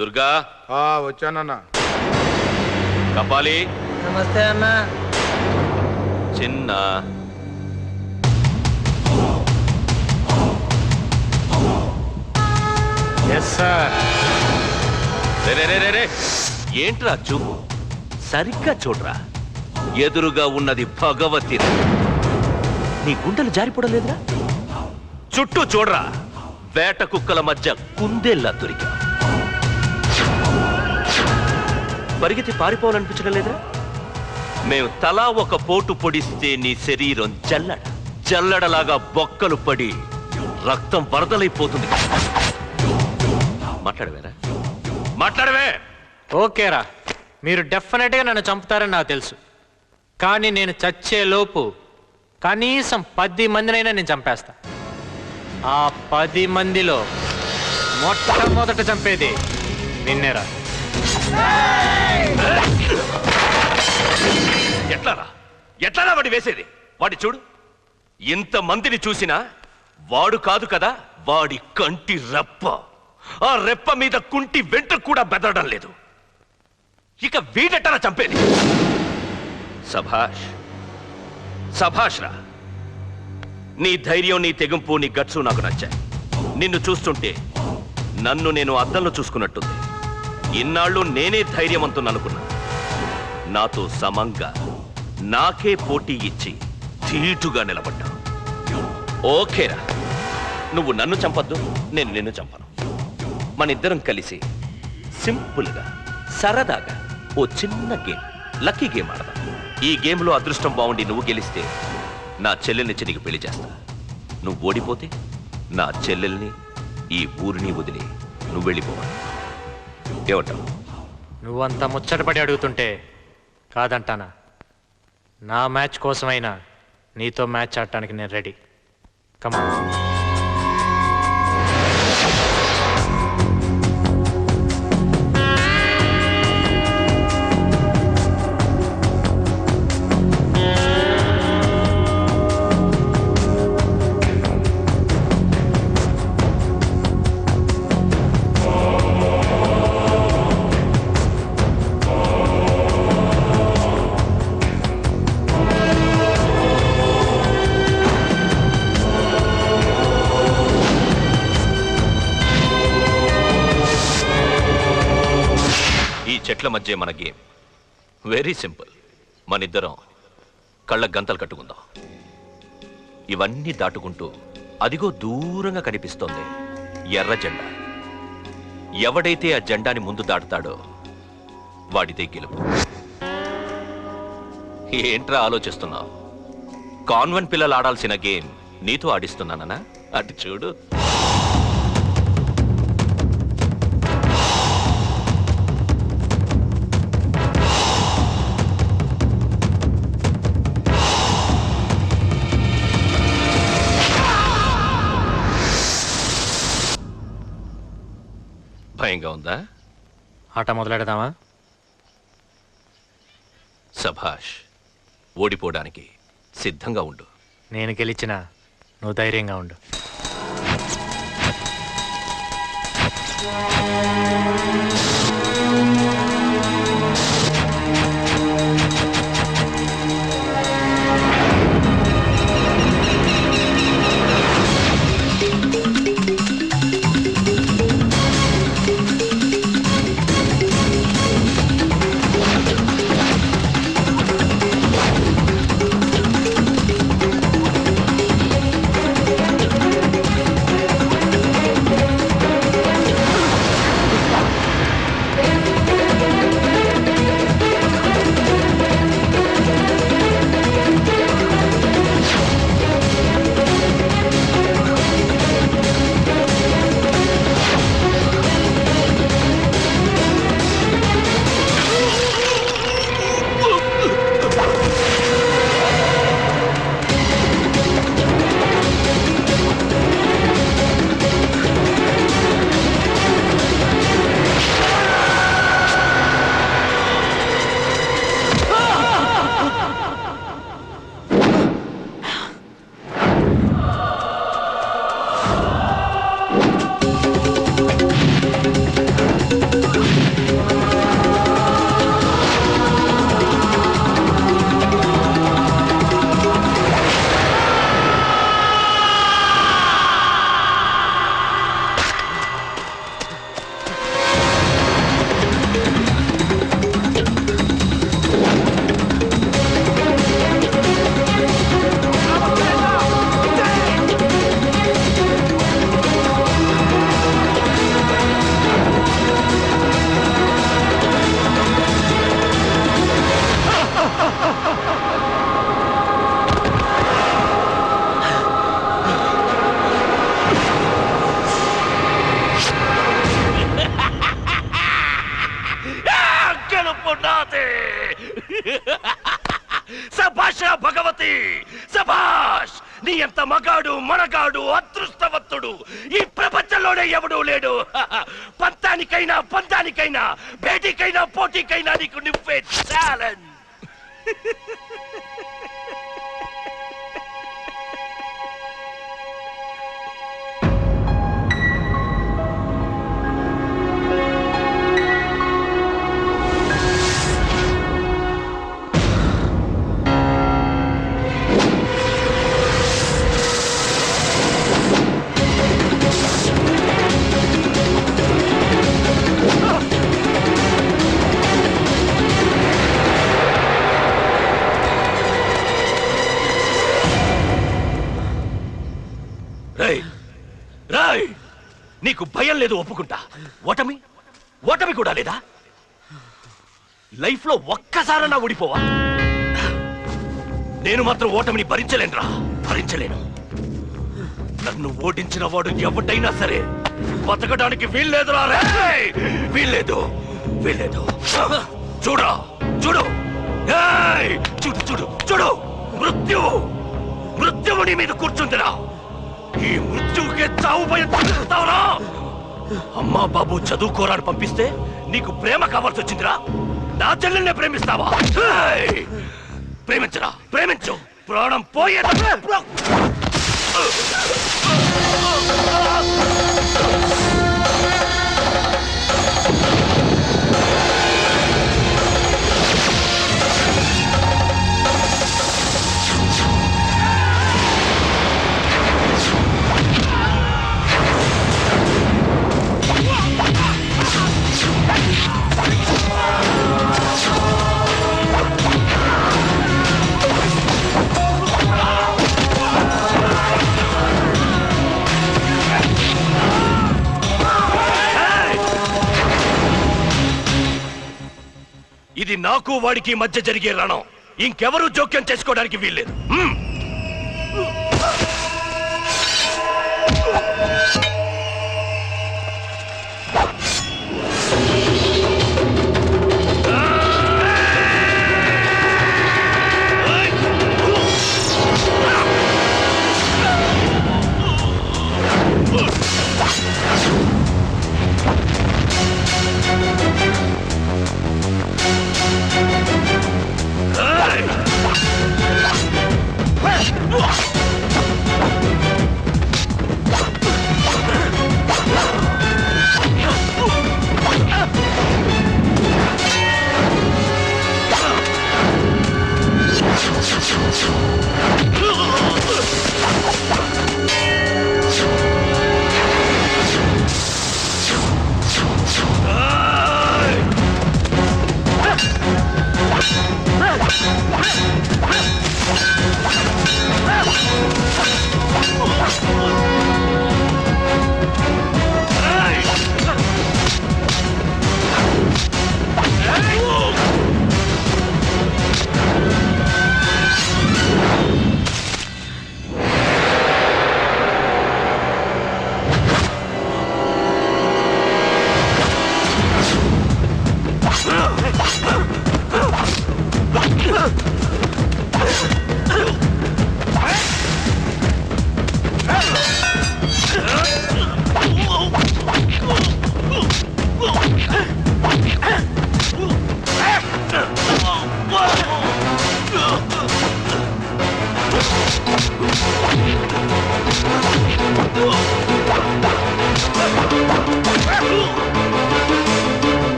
దుర్గా వచ్చానన్నా. కపాలి నమస్తే అన్న. చిన్న ఏంట్రా చూపు సరిగ్గా చూడరా. ఎదురుగా ఉన్నది భగవతి. నీ గుండెలు జారిపోవడం చుట్టూ చూడరా. వేట కుక్కల మధ్య కుందేల్లా దొరికా. పరిగెత్తి పారిపోవాలనిపించడం లేదురా. మేము తలా ఒక పోటు పొడిస్తే నీ శరీరం జల్లడలాగా బొక్కలు పడి రక్తం వరదలైపోతుంది. మాట్లాడవే. ఓకేరా, మీరు డెఫినెట్గా నన్ను చంపుతారని నాకు తెలుసు. కానీ నేను చచ్చేలోపు కనీసం 10 మందినైనా నేను చంపేస్తా. ఆ 10 మందిలో మొట్టమొదట చంపేది నిన్నేరా. ఎట్లారా వాడి వేసేది? వాడి చూడు, ఇంతమందిని చూసినా వాడు కాదు కదా, వాడి కంటి రెప్ప. ఆ రెప్ప మీద కుంటి వెంట కూడా బెదరడం లేదు. ఇక వీడెట్టరా చంపేది? సభాష్ రా. నీ ధైర్యం, నీ తెగింపు, నీ గట్సు నాకు నచ్చాయి. నిన్ను చూస్తుంటే నన్ను నేను అద్దంలో చూసుకున్నట్టుంది. ఇన్నాళ్ళు నేనే ధైర్యవంతుని అనుకున్నా. నాతో సమంగా నాకే పోటీ ఇచ్చి ధీటుగా నిలబడ్డా. ఓకేరా, నువ్వు నన్ను చంపద్దు, నేను నిన్ను చంపను. మన ఇద్దరం కలిసి సింపుల్గా సరదాగా ఓ చిన్న గేమ్, లక్కీ గేమ్ ఆడదాం. ఈ గేమ్లో అదృష్టం బాగుండి నువ్వు గెలిస్తే నా చెల్లెల్ని నీకు పెళ్లి చేస్తా. నువ్వు ఓడిపోతే నా చెల్లెల్ని, ఈ ఊరిని వదిలి నువ్వు వెళ్ళిపోవాలి. ఏమంటావు? నువ్వంత ముచ్చటపడి అడుగుతుంటే కాదంటానా? నా మ్యాచ్ కోసమైనా నీతో మ్యాచ్ ఆడటానికి నేను రెడీ. కమా. చెట్ల మధ్య మన గేమ్ వెరీ సింపుల్. మనిద్దరం కళ్ళ గంతలు కట్టుకుందాం. ఇవన్నీ దాటుకుంటూ అదిగో దూరంగా కనిపిస్తోంది ఎర్ర జెండా. ఎవడైతే ఆ జెండాని ముందు దాటుతాడో వాడితే గెలుపు. ఏంట్రా ఆలోచిస్తున్నావు? కాన్వెంట్ పిల్లలు ఆడాల్సిన గేమ్ నీతో ఆడిస్తున్నానా? అటు చూడు. భయంగా ఉందా? ఆట మొదలెడదామా? సభాష్. ఓడిపోవడానికి సిద్ధంగా ఉండు. నేను గెలిచినా నువ్వు ధైర్యంగా ఉండు. మగాడు మనగాడు అదృష్టవంతుడు ఈ ప్రపంచంలోనే ఎవడూ లేడు. పంతానికైనా పంతానికైనా బేటీకైనా పోటీకైనా నీకు నువ్వే ఛాలెంజ్. రాయ్, నీకు భయం లేదు ఒప్పుకుంటా. ఓటమి ఓటమి కూడా లేదా? లైఫ్ లో ఒక్కసారన్నా ఓడిపోవా? నేను మాత్రం ఓటమిని భరించలేనురా, భరించలేను. నన్ను ఓడించిన వాడు ఎవడైనా సరే బతకడానికి వీల్లేదురా. వీల్లేదు, వీల్లేదు. చూడు చూడు చూడు చూడు చూడు, మృత్యువు నీ మీద కూర్చుందిరా. ఈ మృత్యువుకే చావు భయం తగ్గిస్తావురా. అమ్మా బాబు చదువుకోరాని పంపిస్తే నీకు ప్రేమ కావాల్సి వచ్చిందిరా. నా చెల్లెల్నే ప్రేమిస్తావా? ప్రేమించరా, ప్రేమించు. ప్రాణం పోయే ఇది నాకు వాడికి మధ్య జరిగే రణం. ఇంకెవరూ జోక్యం చేసుకోవడానికి వీల్లేదు.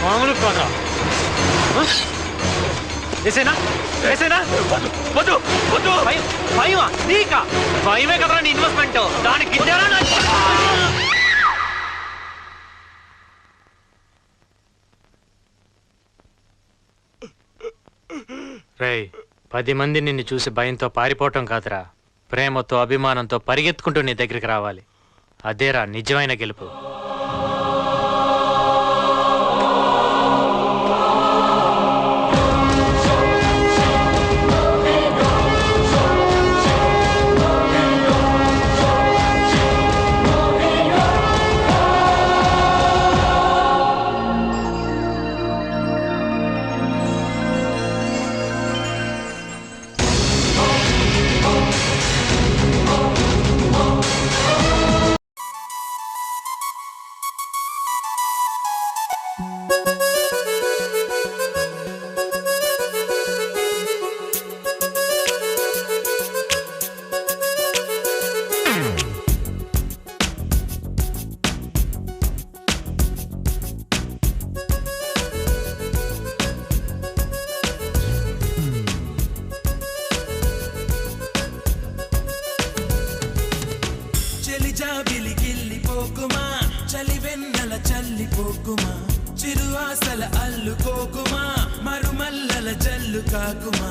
మామూలు కాదా? వేసేనా వేసేనా? వద్దు వద్దు వద్దు. భయమా నీకా? భయమే కదరా నీ ఇన్వెస్ట్మెంట్. దానికి ఇచ్చారా? రేయ్, 10 మంది నిన్ను చూసి భయంతో పారిపోవటం కాదురా, ప్రేమతో అభిమానంతో పరిగెత్తుకుంటూ నీ దగ్గరికి రావాలి. అదేరా నిజమైన గెలుపు. చలివెన్నెల చల్లిపోకుమా, చిరు ఆశల అల్లుకోకుమా, మరుమల్లల జల్లు కాకుమా.